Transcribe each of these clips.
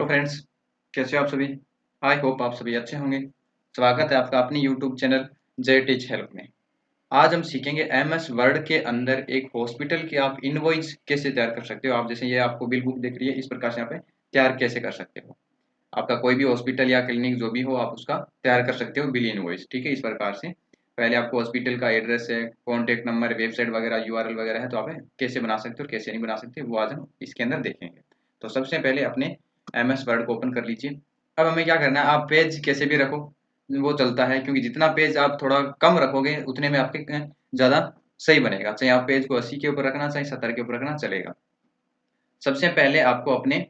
Hello friends, कैसे हो आप सभी। आई होप आप सभी अच्छे होंगे। स्वागत है आपका अपने यूट्यूब चैनल जे टीच हेल्प में। आज हम सीखेंगे एमएस वर्ड के अंदर एक हॉस्पिटल की आप इनवॉइस कैसे तैयार कर सकते हो। आप जैसे ये आपको बिल बुक दिख रही है, इस प्रकार से यहाँ पे तैयार कैसे कर सकते हो। आपका कोई भी हॉस्पिटल या क्लिनिक जो भी हो, आप उसका तैयार कर सकते हो बिल इनवॉइस। ठीक है, इस प्रकार से पहले आपको हॉस्पिटल का एड्रेस है, कॉन्टेक्ट नंबर, वेबसाइट वगैरह, यूआरएल वगैरह है, तो आप कैसे बना सकते हो और कैसे नहीं बना सकते वो आज हम इसके अंदर देखेंगे। तो सबसे पहले अपने एमएस वर्ड को ओपन कर लीजिए। अब हमें क्या करना है, आप पेज कैसे भी रखो वो चलता है, क्योंकि जितना पेज आप थोड़ा कम रखोगे उतने में आपके ज़्यादा सही बनेगा। चाहे आप पेज को 80 के ऊपर रखना, चाहे 70 के ऊपर रखना, चलेगा। सबसे पहले आपको अपने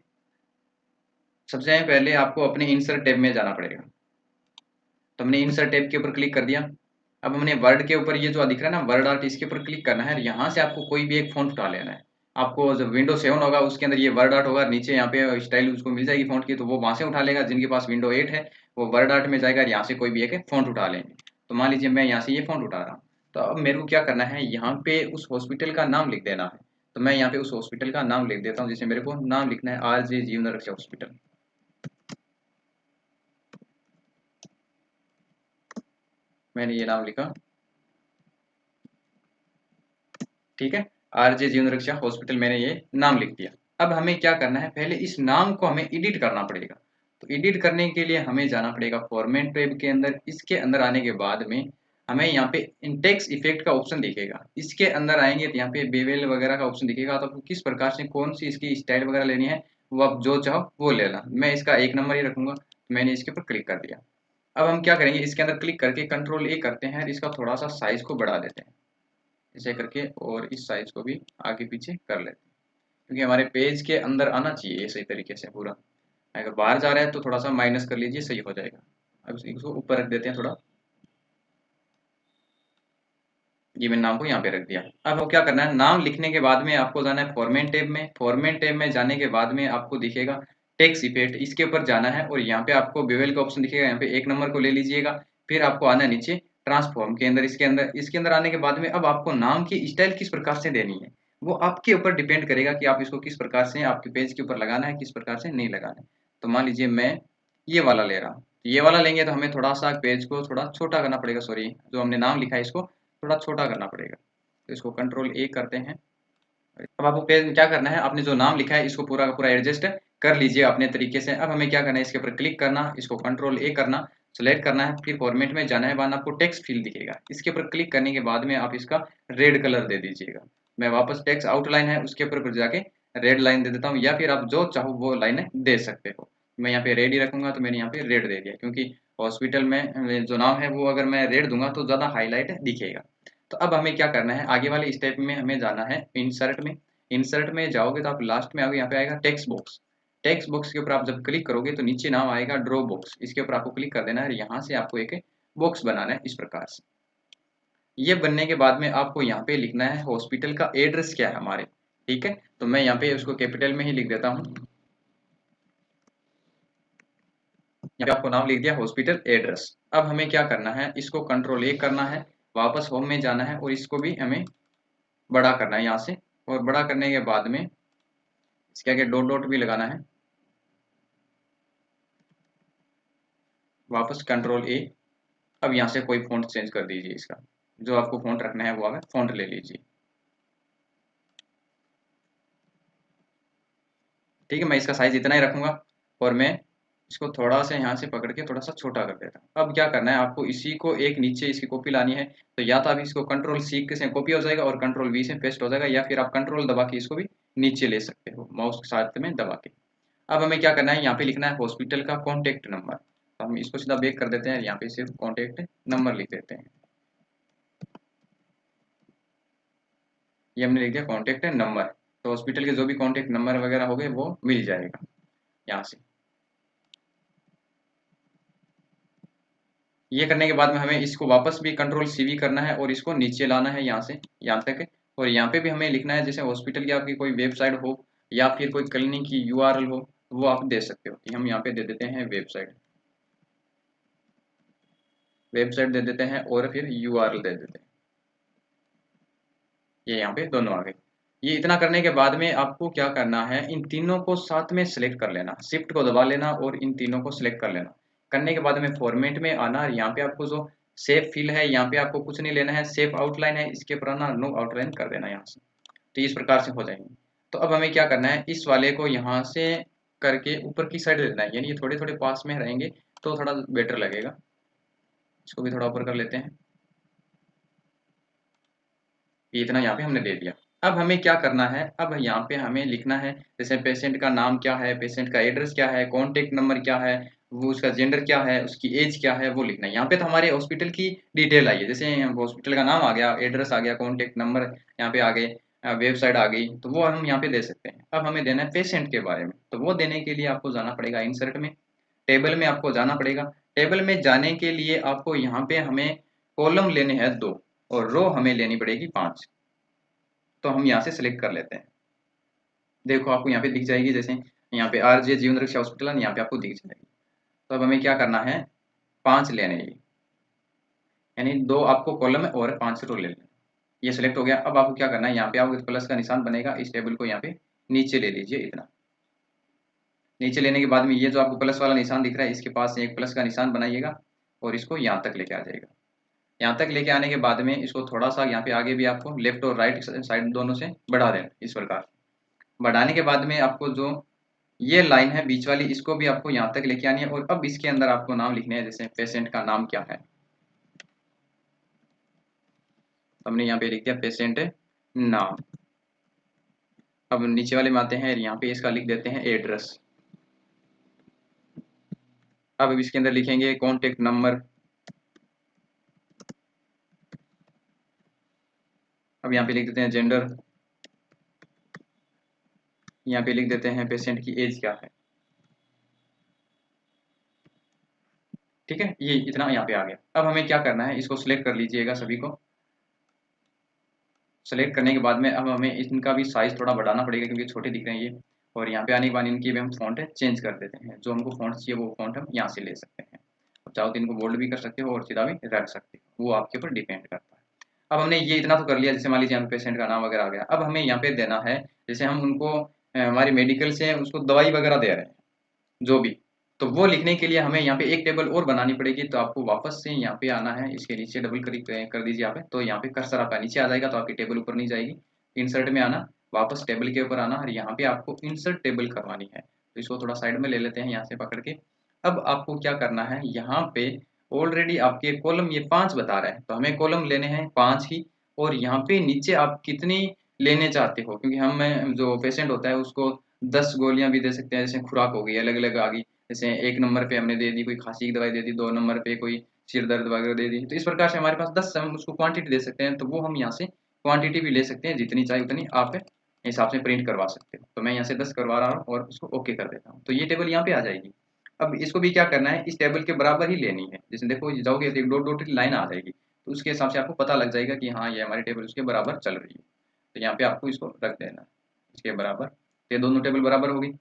सबसे पहले आपको अपने इंसर्ट टैब में जाना पड़ेगा। तो हमने इंसर्ट टैब के ऊपर क्लिक कर दिया। अब हमने वर्ड के ऊपर ये जो दिख रहा है ना, वर्ड आर्ट, इसके ऊपर क्लिक करना है। यहाँ से आपको कोई भी एक फ़ॉन्ट उठा लेना है। आपको जब विंडो 7 होगा उसके अंदर ये वर्ड आर्ट होगा, नीचे यहाँ पे स्टाइल उसको मिल जाएगी फ़ॉन्ट की, तो वो वहाँ से उठा लेगा। जिनके पास विंडो 8 है वो वर्ड आर्ट में जाएगा, यहाँ से कोई भी एक फ़ॉन्ट उठा लेंगे। तो मान लीजिए मैं यहाँ से ये फ़ॉन्ट उठा रहा हूँ। तो अब मेरे को क्या करना है, यहाँ पे उस हॉस्पिटल का नाम लिख देना है। तो मैं यहाँ पे उस हॉस्पिटल का नाम लिख देता हूँ। जैसे मेरे को नाम लिखना है आरजे जीवन रक्षा हॉस्पिटल। मैंने ये नाम लिखा, ठीक है। आरजे जीवन रक्षा हॉस्पिटल मैंने ये नाम लिख दिया। अब हमें क्या करना है, पहले इस नाम को हमें एडिट करना पड़ेगा। तो एडिट करने के लिए हमें जाना पड़ेगा फॉर्मेट टैब के अंदर। इसके अंदर आने के बाद में हमें यहाँ पे इंटेक्स इफेक्ट का ऑप्शन दिखेगा। इसके अंदर आएंगे तो यहाँ पे बेवेल वगैरह का ऑप्शन दिखेगा। तो आपको किस प्रकार से कौन सी इसकी स्टाइल वगैरह लेनी है वो आप जो चाहो वो ले लेना। मैं इसका 1 नंबर ही रखूंगा। मैंने इसके ऊपर क्लिक कर दिया। अब हम क्या करेंगे, इसके अंदर क्लिक करके कंट्रोल ए करते हैं और इसका थोड़ा सा साइज को बढ़ा देते हैं ऐसे करके, और इस साइज को भी आगे पीछे कर लेते हैं, क्योंकि हमारे पेज के अंदर आना चाहिए सही तरीके से पूरा। अगर बाहर जा रहा है तो थोड़ा सा माइनस कर लीजिए, सही हो जाएगा। अब इसको ऊपर रख देते हैं थोड़ा। ये मैंने नाम को यहाँ पे रख दिया। अब वो क्या करना है, नाम लिखने के बाद में आपको जाना है फॉर्मेट टैब में। फॉर्मेट टैब में जाने के बाद में आपको दिखेगा टेक्स्ट इफेक्ट, इसके ऊपर जाना है और यहाँ पे आपको बेवेल का ऑप्शन दिखेगा। यहाँ पे 1 नंबर को ले लीजिएगा। फिर आपको आना है नीचे ट्रांसफॉर्म के अंदर। इसके अंदर आने के बाद में अब आपको नाम की स्टाइल किस प्रकार से देनी है वो आपके ऊपर डिपेंड करेगा कि आप इसको किस प्रकार से आपके पेज के ऊपर लगाना है, किस प्रकार से नहीं लगाना है। तो मान लीजिए मैं ये वाला ले रहा हूँ। ये वाला लेंगे तो हमें थोड़ा सा पेज को थोड़ा छोटा करना पड़ेगा। सॉरी, जो हमने नाम लिखा है इसको थोड़ा छोटा करना पड़ेगा। तो इसको कंट्रोल ए करते हैं। अब आपको पेज में क्या करना है, आपने जो नाम लिखा है इसको पूरा का पूरा एडजस्ट कर लीजिए अपने तरीके से। अब हमें क्या करना है, इसके ऊपर क्लिक करना, इसको कंट्रोल ए करना, सेलेक्ट करना है, फिर फॉर्मेट में जाना है। बाद आपको टेक्स्ट फील्ड दिखेगा, इसके ऊपर क्लिक करने के बाद में आप इसका रेड कलर दे दीजिएगा। मैं वापस टेक्स्ट आउटलाइन है उसके ऊपर जाके रेड लाइन दे देता हूँ, या फिर आप जो चाहो वो लाइन दे सकते हो। मैं यहाँ पे रेड ही रखूंगा, तो मैंने यहाँ पे रेड दे दिया, क्योंकि हॉस्पिटल में जो नाम है वो अगर मैं रेड दूंगा तो ज़्यादा हाईलाइट दिखेगा। तो अब हमें क्या करना है, आगे वाले स्टेप में हमें जाना है इंसर्ट में। इंसर्ट में जाओगे तो आप लास्ट में आओगे, यहाँ पे आएगा टेक्स्ट बॉक्स। टेक्स्ट बॉक्स के ऊपर आप जब क्लिक करोगे तो नीचे नाम आएगा ड्रॉ बॉक्स, इसके ऊपर आपको क्लिक कर देना है। यहाँ से आपको एक बॉक्स बनाना है इस प्रकार से। ये बनने के बाद में आपको यहाँ पे लिखना है हॉस्पिटल का एड्रेस क्या है हमारे। ठीक है, तो मैं यहाँ पे उसको कैपिटल में ही लिख देता हूँ। यहाँ पे आपको नाम लिख दिया हॉस्पिटल एड्रेस। अब हमें क्या करना है, इसको कंट्रोल ए करना है, वापस होम में जाना है और इसको भी हमें बड़ा करना है यहाँ से। और बड़ा करने के बाद में इसके आगे डॉट डॉट भी लगाना है। वापस कंट्रोल ए। अब यहाँ से कोई फ़ॉन्ट चेंज कर दीजिए, इसका जो आपको फ़ॉन्ट रखना है वो आप फ़ॉन्ट ले लीजिए। ठीक है, मैं इसका साइज इतना ही रखूंगा और मैं इसको थोड़ा सा यहाँ से पकड़ के थोड़ा सा छोटा कर देता हूँ। अब क्या करना है, आपको इसी को एक नीचे इसकी कॉपी लानी है। तो या तो आप इसको कंट्रोल सी से कॉपी हो जाएगा और कंट्रोल वी से पेस्ट हो जाएगा, या फिर आप कंट्रोल दबा के इसको भी नीचे ले सकते हो माउस के साथ में दबा के। अब हमें क्या करना है, यहाँ पे लिखना है हॉस्पिटल का कॉन्टेक्ट नंबर। तो हम इसको सीधा बैक कर देते हैं, यहाँ पे सिर्फ कॉन्टेक्ट नंबर लिख देते हैं। ये हमने लिख दिया कॉन्टेक्ट नंबर। तो हॉस्पिटल के जो भी कॉन्टेक्ट नंबर वगैरह हो गए वो मिल जाएगा यहाँ से। ये करने के बाद में हमें इसको वापस भी कंट्रोल सीवी करना है और इसको नीचे लाना है यहाँ से यहाँ तक। और यहाँ पे भी हमें लिखना है, जैसे हॉस्पिटल की आपकी कोई वेबसाइट हो या फिर कोई क्लिनिक की यूआरएल हो वो आप दे सकते हो। हम यहाँ पे दे देते हैं वेबसाइट। वेबसाइट दे देते हैं और फिर यूआरएल दे देते हैं। ये यहाँ पे दोनों आ गए। ये इतना करने के बाद में आपको क्या करना है, इन तीनों को साथ में सिलेक्ट कर लेना, शिफ्ट को दबा लेना और इन तीनों को सिलेक्ट कर लेना। करने के बाद में फॉर्मेट में आना और यहाँ पे आपको जो सेव फिल है यहाँ पे आपको कुछ नहीं लेना है, सेव आउटलाइन है इसके ऊपर आना, नो आउटलाइन कर देना यहाँ से। तो इस प्रकार से हो जाएंगे। तो अब हमें क्या करना है, इस वाले को यहाँ से करके ऊपर की साइड लेना है, यानी ये थोड़े थोड़े पास में रहेंगे तो थोड़ा बेटर लगेगा। इसको भी थोड़ा ऊपर कर लेते हैं, ये इतना यहाँ पे हमने दे दिया। अब हमें क्या करना है, अब यहाँ पे हमें लिखना है जैसे पेशेंट का नाम क्या है, पेशेंट का एड्रेस क्या है, कॉन्टेक्ट नंबर क्या है, वो उसका जेंडर क्या है, उसकी एज क्या है, वो लिखना है। यहाँ पे तो हमारे हॉस्पिटल की डिटेल आई है, जैसे हॉस्पिटल का नाम आ गया, एड्रेस आ गया, कॉन्टेक्ट नंबर यहाँ पे आ गए, वेबसाइट आ गई, तो वो हम यहाँ पे दे सकते हैं। अब हमें देना है पेशेंट के बारे में, तो वो देने के लिए आपको जाना पड़ेगा इंसर्ट में, टेबल में आपको जाना पड़ेगा। टेबल में जाने के लिए आपको यहाँ पे हमें कॉलम लेने हैं 2 और रो हमें लेनी पड़ेगी 5। तो हम यहाँ से सिलेक्ट कर लेते हैं। देखो आपको यहाँ पे दिख जाएगी, जैसे यहाँ पे आरजे जीवन रक्षा हॉस्पिटल यहाँ पे आपको दिख जाएगी। तो अब हमें क्या करना है, 5 लेने हैं, यानी 2 आपको कॉलम और 5 रो ले लेना। ये सिलेक्ट हो गया। अब आपको क्या करना है, यहाँ पे आपको प्लस का निशान बनेगा, इस टेबल को यहाँ पे नीचे ले लीजिए। इतना नीचे लेने के बाद में ये जो आपको प्लस वाला निशान दिख रहा है, इसके पास एक प्लस का निशान बनाइएगा और इसको यहाँ तक लेके आ जाएगा। यहाँ तक लेके आने के बाद में इसको थोड़ा सा यहाँ पे आगे भी आपको लेफ्ट और राइट साइड दोनों से बढ़ा देना। इस प्रकार बढ़ाने के बाद में आपको जो ये लाइन है बीच वाली, इसको भी आपको यहाँ तक लेके आनी है और अब इसके अंदर आपको नाम लिखने हैं, जैसे पेशेंट का नाम क्या है, हमने यहाँ पे लिख दिया पेशेंट नाम। अब नीचे वाले में आते हैं, यहाँ पे इसका लिख देते हैं एड्रेस। अब इसके अंदर लिखेंगे कॉन्टेक्ट नंबर। अब यहाँ पे लिख देते हैं जेंडर, यहाँ पे लिख देते हैं पेशेंट की एज क्या है। ठीक है, ये इतना यहाँ पे आ गया। अब हमें क्या करना है, इसको सिलेक्ट कर लीजिएगा सभी को। सेलेक्ट करने के बाद में अब हमें इनका भी साइज थोड़ा बढ़ाना पड़ेगा क्योंकि छोटे दिख रहे हैं ये। और यहाँ पे आने के बाद इनकी भी हम फॉन्ट चेंज कर देते हैं, जो हमको फॉन्ट चाहिए वो फॉन्ट हम यहाँ से ले सकते हैं। अब चाहो तो इनको बोल्ड भी कर सकते हो और सीधा भी रख सकते हो, वो आपके ऊपर डिपेंड करता है। अब हमने ये इतना तो कर लिया, जैसे मान लीजिए यहाँ पे पेशेंट का नाम वगैरह आ गया। अब हमें यहाँ पे देना है, जैसे हम उनको हमारी मेडिकल से उसको दवाई वगैरह दे रहे हैं जो भी, तो वो लिखने के लिए हमें यहाँ पे एक टेबल और बनानी पड़ेगी। तो आपको वापस से यहाँ पे आना है, इसके नीचे डबल क्लिक कर दीजिए यहाँ पे, तो यहाँ पे कर्सर आपका नीचे आ जाएगा, तो आपकी टेबल ऊपर नहीं जाएगी। इंसर्ट में आना, वापस टेबल के ऊपर आना और यहाँ पे आपको इंसर्ट टेबल करवानी है। तो इसको थोड़ा साइड में ले लेते हैं यहाँ से पकड़ के। अब आपको क्या करना है, यहाँ पे ऑलरेडी आपके कॉलम ये 5 बता रहा है, तो हमें कॉलम लेने हैं 5 ही। और यहाँ पे नीचे आप कितनी लेने चाहते हो, क्योंकि हम जो पेशेंट होता है उसको 10 गोलियां भी दे सकते हैं, जैसे खुराक हो गई अलग अलग आ गई, जैसे 1 नंबर पे हमने दे दी कोई खांसी की दवाई दे दी, 2 नंबर पे कोई सिर दर्द वगैरह दे दी। तो इस प्रकार से हमारे पास 10 हम उसको क्वांटिटी दे सकते हैं, तो वो हम यहाँ से क्वांटिटी भी ले सकते हैं, जितनी चाहिए उतनी आप हिसाब से प्रिंट करवा सकते हो। तो मैं यहाँ से 10 करवा रहा हूँ और उसको ओके कर देता हूँ, तो ये टेबल यहाँ पे आ जाएगी। अब इसको भी क्या करना है, इस टेबल के बराबर ही लेनी है। जैसे देखो जाओगे तो एक डॉट डॉट लाइन आ जाएगी, तो उसके हिसाब से आपको पता लग जाएगा कि हाँ ये हमारी टेबल उसके बराबर चल रही है। तो यहाँ पे आपको इसको रख देना है इसके बराबर, तो ये दोनों टेबल बराबर होगी।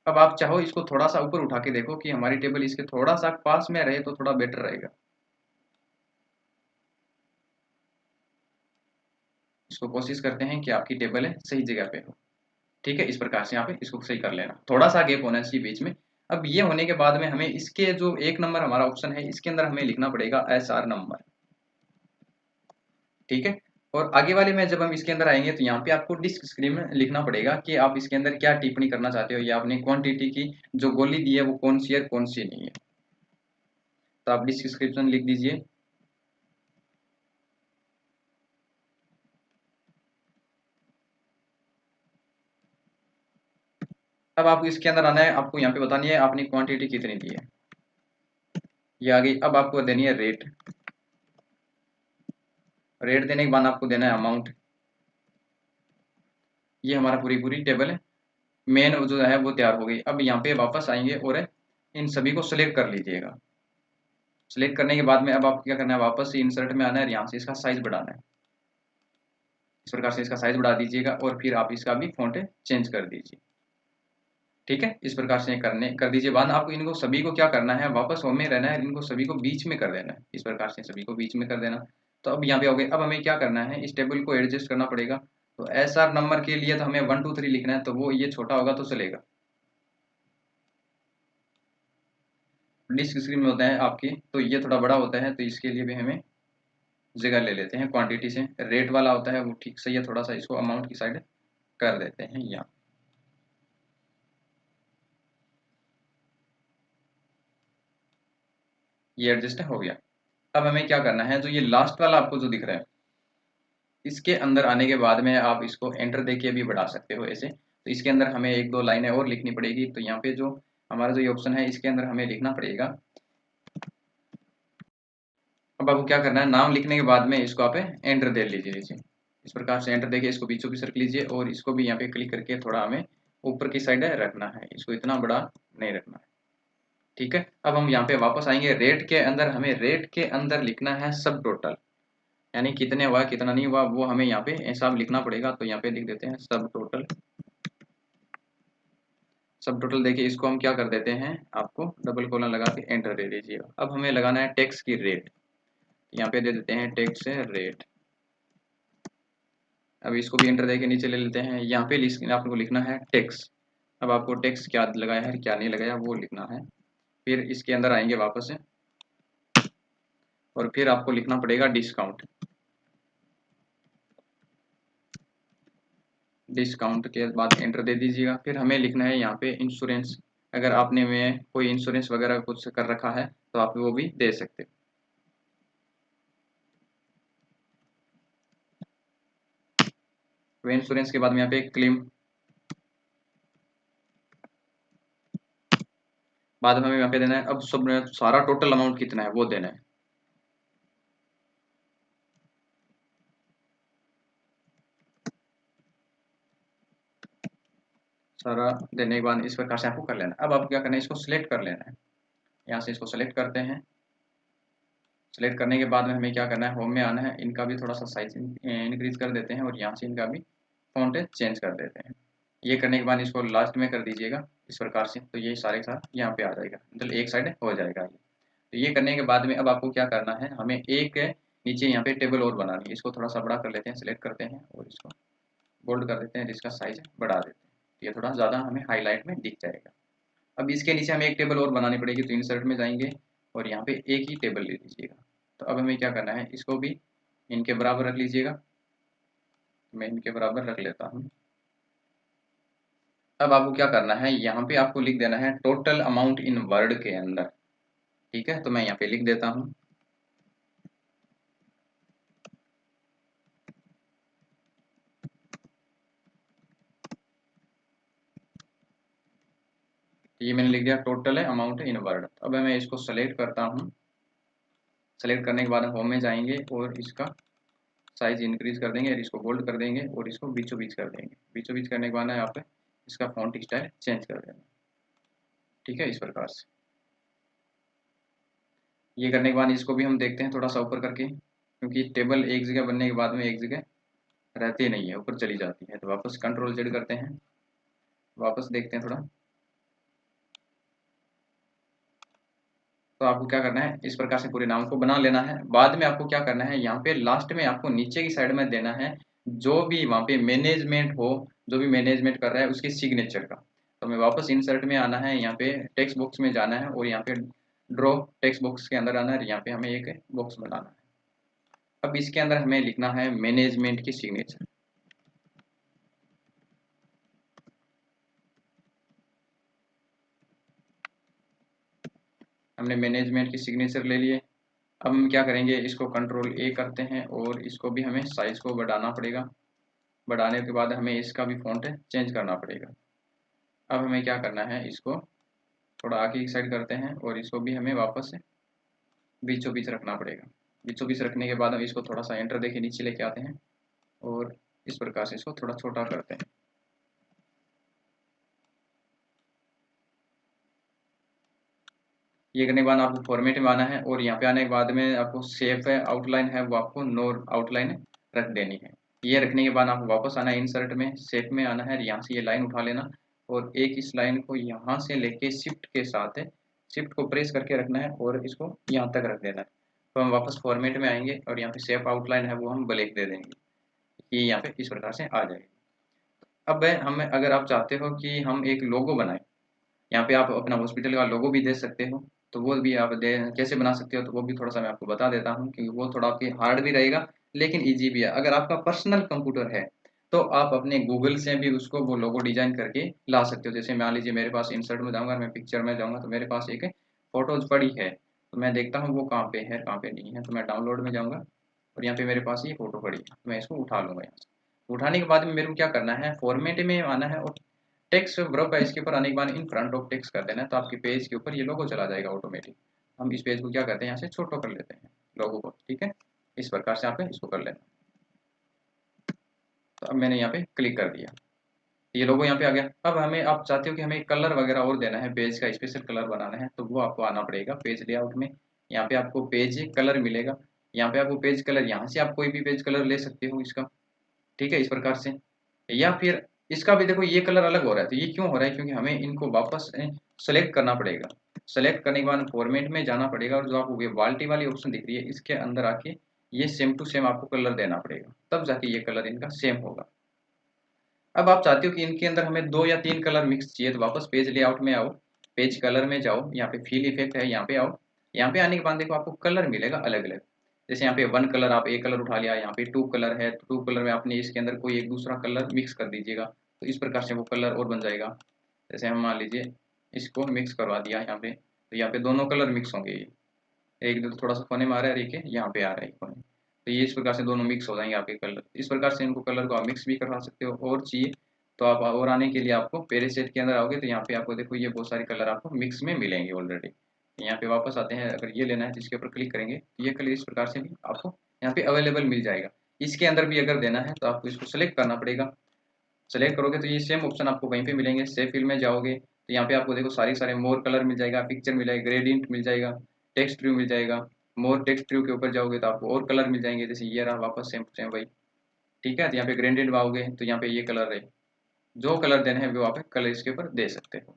अब आप चाहो इसको थोड़ा सा ऊपर उठा के देखो कि हमारी टेबल इसके थोड़ा सा पास में रहे तो थोड़ा बेटर रहेगा। इसको कोशिश करते हैं कि आपकी टेबल है सही जगह पे हो। ठीक है, इस प्रकार से यहाँ पे इसको सही कर लेना, थोड़ा सा गैप होना चाहिए बीच में। अब ये होने के बाद में हमें इसके जो 1 नंबर हमारा ऑप्शन है, इसके अंदर हमें लिखना पड़ेगा SR नंबर। ठीक है, और आगे वाले में जब हम इसके अंदर आएंगे तो यहाँ पे आपको डिस्क्रिप्शन में लिखना पड़ेगा कि आप इसके अंदर क्या टिप्पणी करना चाहते हो, या आपने क्वांटिटी की जो गोली दी है वो कौन सी है कौन सी नहीं है। तो आप डिस्क्रिप्शन लिख दीजिए। अब आपको इसके अंदर आना है, आपको यहाँ पे बतानी है आपने क्वांटिटी कितनी दी है, ये आ गई। अब आपको देनी है रेट, रेट देने के बाद आपको देना है अमाउंट। ये हमारा पूरी पूरी टेबल है मेन जो है वो तैयार हो गई। अब यहाँ पे वापस आएंगे और इन सभी को सिलेक्ट कर लीजिएगा। सिलेक्ट करने के बाद में अब आपको क्या करना है, वापस से इंसर्ट में आना है, यहाँ से इसका साइज बढ़ाना है। इस प्रकार से इसका साइज बढ़ा दीजिएगा और फिर आप इसका भी फॉन्ट चेंज कर दीजिए। ठीक है, इस प्रकार से कर दीजिए। बाद आपको इनको सभी को क्या करना है, वापस होम में रहना है, इनको सभी को बीच में कर देना है। इस प्रकार से सभी को बीच में कर देना। तो अब यहाँ पे हो गए। अब हमें क्या करना है, इस टेबल को एडजस्ट करना पड़ेगा। तो SR नंबर के लिए तो हमें 1 2 3 लिखना है, तो वो ये छोटा होगा तो चलेगा। डिस्क स्क्रीन में होता है आपकी, तो ये थोड़ा बड़ा होता है, तो इसके लिए भी हमें जगह ले लेते हैं क्वांटिटी से। रेट वाला होता है वो ठीक सही है, थोड़ा सा इसको अमाउंट की साइड कर देते हैं यहाँ। ये एडजस्ट हो गया। अब हमें क्या करना है, जो ये लास्ट वाला आपको जो दिख रहा है, इसके अंदर आने के बाद में आप इसको एंटर देके भी बढ़ा सकते हो ऐसे। तो इसके अंदर हमें एक दो लाइनें और लिखनी पड़ेगी। तो यहाँ पे जो हमारा जो ये ऑप्शन है, इसके अंदर हमें लिखना पड़ेगा। अब आपको क्या करना है, नाम लिखने के बाद में इसको आप एंटर दे लीजिए नीचे। इस प्रकार से एंटर देके इसको बीचों बीच रख लीजिए, और इसको भी यहाँ पे क्लिक करके थोड़ा हमें ऊपर की साइड रखना है, इसको इतना बड़ा नहीं रखना है। ठीक है, अब हम यहाँ पे वापस आएंगे। रेट के अंदर हमें रेट के अंदर लिखना है सब टोटल, यानी कितने हुआ कितना नहीं हुआ वो हमें यहाँ पे हिसाब लिखना पड़ेगा। तो यहाँ पे लिख देते हैं सब टोटल। सब टोटल देखिए, इसको हम क्या कर देते हैं, आपको डबल कोलन लगा के एंटर दे दीजिएगा। अब हमें लगाना है टैक्स की रेट, यहाँ पे दे देते हैं टैक्स रेट। अब इसको भी एंटर देके नीचे ले लेते हैं। यहाँ पे आपको लिखना है टैक्स। अब आपको टैक्स क्या लगाया है क्या नहीं लगाया वो लिखना है। फिर इसके अंदर आएंगे वापस से, और फिर आपको लिखना पड़ेगा डिस्काउंट। डिस्काउंट के बाद एंटर दे दीजिएगा। फिर हमें लिखना है यहाँ पे इंश्योरेंस। अगर आपने में कोई इंश्योरेंस वगैरह कुछ कर रखा है तो आप वो भी दे सकते हो। तो इंश्योरेंस के बाद में यहाँ पे क्लेम, बाद में हमें यहाँ पे देना है। अब सब सारा टोटल अमाउंट कितना है वो देना है। सारा देने के बाद इस प्रकार से आपको कर लेना है। अब आपको क्या करना है, इसको सिलेक्ट कर लेना है। यहाँ से इसको सेलेक्ट करते हैं। सेलेक्ट करने के बाद में हमें क्या करना है, होम में आना है। इनका भी थोड़ा सा साइज इंक्रीज कर देते हैं, और यहाँ से इनका भी फॉन्ट चेंज कर देते हैं। ये करने के बाद इसको लास्ट में कर दीजिएगा इस प्रकार से, तो ये सारे का साथ यहाँ पे आ जाएगा, मतलब एक साइड हो जाएगा ये। तो ये करने के बाद में अब आपको क्या करना है, हमें एक नीचे यहाँ पे टेबल और बनानी है। इसको थोड़ा सा बड़ा कर लेते हैं, सिलेक्ट करते हैं और इसको बोल्ड कर देते हैं, जिसका साइज बढ़ा देते हैं। ये थोड़ा ज़्यादा हमें हाईलाइट में दिख जाएगा। अब इसके नीचे हमें एक टेबल और बनानी पड़ेगी। तो इंसर्ट में जाएंगे और यहाँ पे एक ही टेबल ले लीजिएगा। तो अब हमें क्या करना है, इसको भी इनके बराबर रख लीजिएगा। मैं इनके बराबर रख लेता हूँ। अब आपको क्या करना है, यहाँ पे आपको लिख देना है टोटल अमाउंट इन वर्ड के अंदर। ठीक है, तो मैं यहाँ पे लिख देता हूँ। ये मैंने लिख दिया टोटल है अमाउंट इन वर्ड। अब मैं इसको सेलेक्ट करता हूँ। सेलेक्ट करने के बाद होम में जाएंगे और इसका साइज इंक्रीज कर देंगे, और इसको बोल्ड कर देंगे, और इसको बीचों बीच कर देंगे। बीचों बीच करने के बाद यहाँ पे इसका फॉन्ट स्टाइल चेंज कर देना। ठीक है, इस प्रकार से ये करने के बाद इसको भी हम देखते हैं थोड़ा सा ऊपर करके, क्योंकि टेबल एक जगह बनने के बाद में एक जगह रहती नहीं है, ऊपर चली जाती है। तो वापस कंट्रोल जेड करते हैं, वापस देखते हैं थोड़ा। तो आपको क्या करना है, इस प्रकार से पूरे नाम को बना लेना है। बाद में आपको क्या करना है, यहाँ पे लास्ट में आपको नीचे की साइड में देना है जो भी वहाँ पे मैनेजमेंट हो, जो भी मैनेजमेंट कर रहा है उसकी सिग्नेचर का। तो हमें वापस इंसर्ट में आना है, यहाँ पे टेक्स्ट बॉक्स में जाना है, और यहाँ पे ड्रॉ टेक्स्ट बॉक्स के अंदर आना है, यहाँ पे हमें एक बॉक्स बनाना है। अब इसके अंदर हमें लिखना है मैनेजमेंट की सिग्नेचर। हमने मैनेजमेंट की सिग्नेचर ले लिए। अब हम क्या करेंगे, इसको कंट्रोल ए करते हैं, और इसको भी हमें साइज को बढ़ाना पड़ेगा। बढ़ाने के बाद हमें इसका भी फॉन्ट चेंज करना पड़ेगा। अब हमें क्या करना है, इसको थोड़ा आगे की साइड करते हैं, और इसको भी हमें वापस से बीचों बीच रखना पड़ेगा। बीचों बीच रखने के बाद हम इसको थोड़ा सा एंटर देके नीचे लेके आते हैं, और इस प्रकार से इसको थोड़ा छोटा करते हैं। ये करने के बाद आपको फॉर्मेट में आना है, और यहाँ पे आने के बाद में आपको शेप है आउटलाइन है वो आपको नो आउटलाइन रख देनी है। ये रखने के बाद आपको वापस आना है, इंसर्ट में शेप में आना है, यहाँ से ये लाइन उठा लेना, और एक इस लाइन को यहाँ से लेके शिफ्ट के साथ है, शिफ्ट को प्रेस करके रखना है, और इसको यहाँ तक रख देना है। तो हम वापस फॉर्मेट में आएंगे, और यहाँ पे शेप आउटलाइन है वो हम ब्लैक दे देंगे। ये यहाँ पे इस प्रकार से आ जाएगी। अब हम अगर आप चाहते हो कि हम एक लोगो बनाएं, यहाँ पे आप अपना हॉस्पिटल का लोगो भी दे सकते हो, तो वो भी आप कैसे बना सकते हो, तो वो भी थोड़ा सा मैं आपको बता देता हूँ कि वो थोड़ा आपके हार्ड भी रहेगा लेकिन ईजी भी है। अगर आपका पर्सनल कंप्यूटर है तो आप अपने गूगल से भी उसको वो लोगो डिजाइन करके ला सकते हो। जैसे मान लीजिए मेरे पास इंसर्ट में जाऊँगा, मैं पिक्चर में जाऊँगा तो मेरे पास एक फोटोज पड़ी है, तो मैं देखता हूँ वो कहाँ पे है कहाँ पे नहीं है, तो मैं डाउनलोड में जाऊँगा और यहाँ पे मेरे पास ये फोटो पड़ी है, तो मैं इसको उठा लूँगा यहाँ से। उठाने के बाद में मेरे को क्या करना है, फॉर्मेट में आना है और टेक्स्ट ग्रुप है, इसके ऊपर आने के बाद इन फ्रंट ऑफ टेक्स्ट कर देना है, तो आपके पेज के ऊपर ये लोगो चला जाएगा ऑटोमेटिक। हम इस पेज को क्या करते हैं, यहाँ से छोटा कर लेते हैं लोगो को, ठीक है। इस प्रकार से आप इसको कर लेना। तो अब मैंने यहाँ पे क्लिक कर दिया, ये लोगो यहाँ पे आ गया। अब हमें आप चाहते हो कि हमें कलर वगैरह और देना है, पेज का स्पेशल कलर बनाना है, तो वो आपको आना पड़ेगा पेज लेआउट में। यहाँ पे आपको पेज कलर मिलेगा, यहाँ पे आपको पेज कलर, यहाँ से आप कोई भी पेज कलर ले सकते हो इसका, ठीक है, इस प्रकार से। या फिर इसका भी देखो ये कलर अलग हो रहा है, तो ये क्यों हो रहा है, क्योंकि हमें इनको वापस सेलेक्ट करना पड़ेगा। सेलेक्ट करने के बाद फॉर्मेट में जाना पड़ेगा और जो आपको ये बाल्टी वाली ऑप्शन दिख रही है इसके अंदर आके ये सेम टू सेम आपको कलर देना पड़ेगा, तब जाके ये कलर इनका सेम होगा। अब आप चाहते हो कि इनके अंदर हमें 2 या 3 कलर मिक्स चाहिए, तो वापस पेज लेआउट में आओ, पेज कलर में जाओ, यहाँ पे फिल इफेक्ट है, यहाँ पे आओ। यहाँ पे आने के बाद देखो आपको कलर मिलेगा अलग अलग। जैसे यहाँ पे 1 कलर, आप एक कलर उठा लिया, यहाँ पे 2 कलर है, तो 2 कलर में आपने इसके अंदर कोई एक दूसरा कलर मिक्स कर दीजिएगा, तो इस प्रकार से वो कलर और बन जाएगा। जैसे हम मान लीजिए इसको मिक्स करवा दिया यहाँ पे, तो यहाँ पे दोनों कलर मिक्स होंगे, ये एक तो थोड़ा सा कोने में आ रहा है, एक यहाँ पे आ रहा है कोने, तो ये इस प्रकार से दोनों मिक्स हो जाएंगे आपके कलर। इस प्रकार से इनको कलर को आप मिक्स भी करवा सकते हो। और चाहिए तो आप और आने के लिए आपको पेरे सेट के अंदर आओगे तो यहाँ पे आपको देखो ये बहुत सारे कलर आपको मिक्स में मिलेंगे ऑलरेडी। यहाँ पे वापस आते हैं, अगर ये लेना है तो इसके ऊपर क्लिक करेंगे, ये कलर इस प्रकार से भी आपको यहाँ पे अवेलेबल मिल जाएगा। इसके अंदर भी अगर देना है तो आपको इसको सेलेक्ट करना पड़ेगा। सेलेक्ट करोगे तो ये सेम ऑप्शन आपको वहीं पे मिलेंगे। सेव फिल में जाओगे तो यहाँ पे आपको देखो सारे मोर कलर मिल जाएगा, पिक्चर मिल जाएगा, ग्रेडियंट मिल जाएगा, टेक्स्ट ट्रू मिल जाएगा। मोर टेक्स्ट ट्रू के ऊपर जाओगे तो आपको और कलर मिल जाएंगे, जैसे ये रहा वापस सेम सेम वही, ठीक है। तो यहाँ पे ग्रेडियंट में आओगे तो यहाँ पे ये कलर है, जो कलर देने हैं वो आप कलर इसके ऊपर दे सकते हो।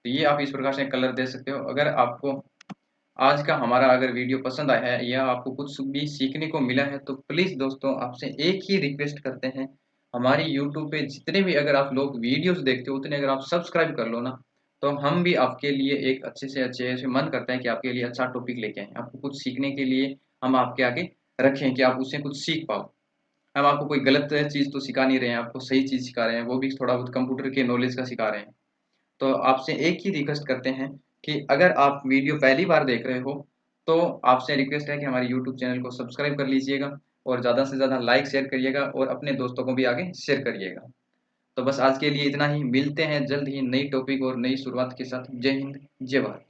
तो ये आप इस प्रकार से कलर दे सकते हो। अगर आपको आज का हमारा अगर वीडियो पसंद आया है या आपको कुछ भी सीखने को मिला है तो प्लीज़ दोस्तों आपसे एक ही रिक्वेस्ट करते हैं, हमारी यूट्यूब पे जितने भी अगर आप लोग वीडियोस देखते हो उतने अगर आप सब्सक्राइब कर लो ना, तो हम भी आपके लिए एक अच्छे से अच्छे ऐसे मन करता है कि आपके लिए अच्छा टॉपिक लेके आएँ, आपको कुछ सीखने के लिए हम आपके आगे रखें कि आप उससे कुछ सीख पाओ। हम आपको कोई गलत चीज़ तो सिखा नहीं रहे हैं, आपको सही चीज़ सिखा रहे हैं, वो भी थोड़ा बहुत कंप्यूटर के नॉलेज का सिखा रहे हैं। तो आपसे एक ही रिक्वेस्ट करते हैं कि अगर आप वीडियो पहली बार देख रहे हो तो आपसे रिक्वेस्ट है कि हमारे यूट्यूब चैनल को सब्सक्राइब कर लीजिएगा और ज़्यादा से ज़्यादा लाइक शेयर करिएगा और अपने दोस्तों को भी आगे शेयर करिएगा। तो बस आज के लिए इतना ही, मिलते हैं जल्द ही नई टॉपिक और नई शुरुआत के साथ। जय हिंद, जय भारत।